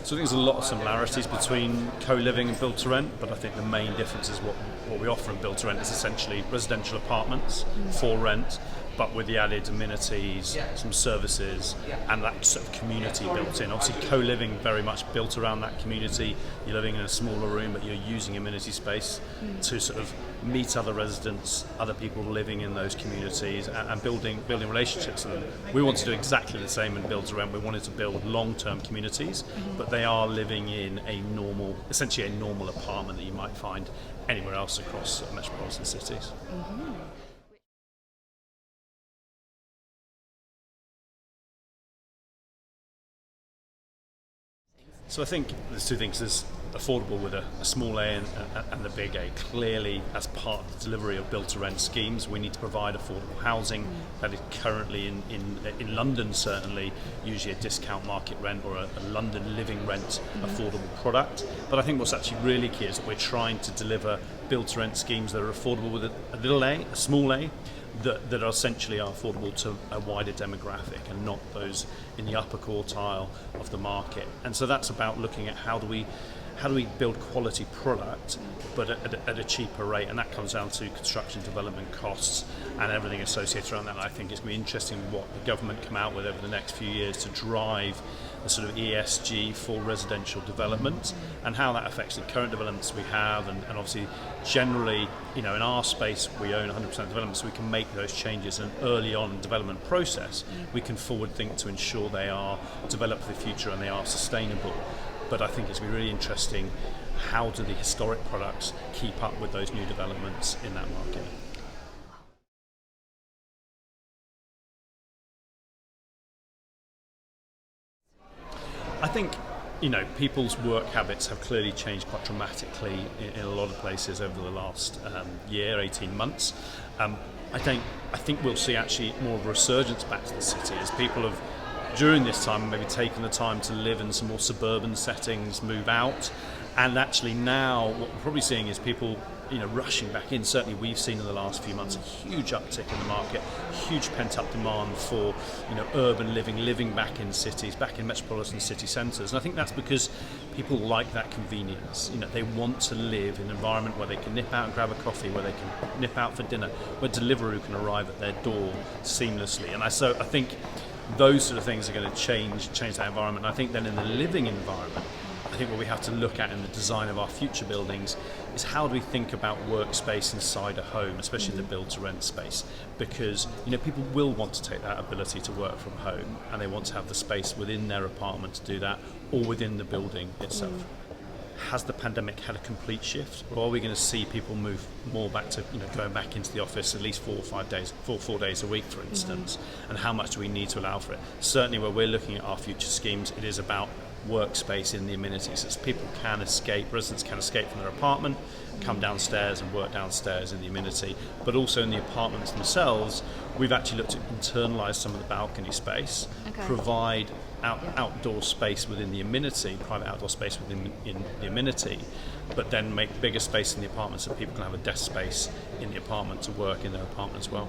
So I think there's a lot of similarities between co-living and build-to-rent, but I think the main difference is what we offer in build-to-rent is essentially residential apartments for rent, but with the added amenities, some services, and that sort of community built in. Obviously, co-living very much built around that community. You're living in a smaller room, but you're using amenity space to sort of meet other residents, other people living in those communities, and building relationships with them. We want to do exactly the same in build-to-rent. We wanted to build long-term communities, but they are living in essentially a normal apartment that you might find anywhere else across metropolitan cities. So I think there's two things. There's affordable with a small A and a big A. Clearly, as part of the delivery of build-to-rent schemes, we need to provide affordable housing that is currently in London, certainly, usually a discount market rent or a London living rent affordable product. But I think what's actually really key is that we're trying to deliver build-to-rent schemes that are affordable with a little a small A, that are essentially affordable to a wider demographic and not those in the upper quartile of the market. And so that's about looking at how do we build quality product but at a cheaper rate, and that comes down to construction development costs and everything associated around that. And I think it's going to be interesting what the government come out with over the next few years to drive the sort of ESG for residential development and how that affects the current developments we have, and obviously generally, in our space we own 100% development, so we can make those changes, and early on in the development process we can forward think to ensure they are developed for the future and they are sustainable. But I think it's going to be really interesting, how do the historic products keep up with those new developments in that market? I think people's work habits have clearly changed quite dramatically in a lot of places over the last year, 18 months. I think we'll see actually more of a resurgence back to the city as people have, during this time, maybe taken the time to live in some more suburban settings, move out, and actually now what we're probably seeing is people rushing back in. Certainly we've seen in the last few months a huge uptick in the market, huge pent-up demand for urban living back in cities, back in metropolitan city centres. And I think that's because people like that convenience. They want to live in an environment where they can nip out and grab a coffee, where they can nip out for dinner, where Deliveroo can arrive at their door seamlessly. And so I think those sort of things are going to change that environment. And I think then in the living environment, I think what we have to look at in the design of our future buildings is how do we think about workspace inside a home, especially in the build-to-rent space, because people will want to take that ability to work from home, and they want to have the space within their apartment to do that, or within the building itself. Has the pandemic had a complete shift, or are we going to see people move more back to going back into the office at least 4 or 5 days, 4 days a week, for instance? And how much do we need to allow for it? Certainly, where we're looking at our future schemes, it is about workspace in the amenities, as residents can escape from their apartment, come downstairs and work downstairs in the amenity. But also in the apartments themselves, we've actually looked at internalise some of the balcony space, provide outdoor space within the amenity, private outdoor space within the amenity, but then make bigger space in the apartment so people can have a desk space in the apartment to work in their apartment as well.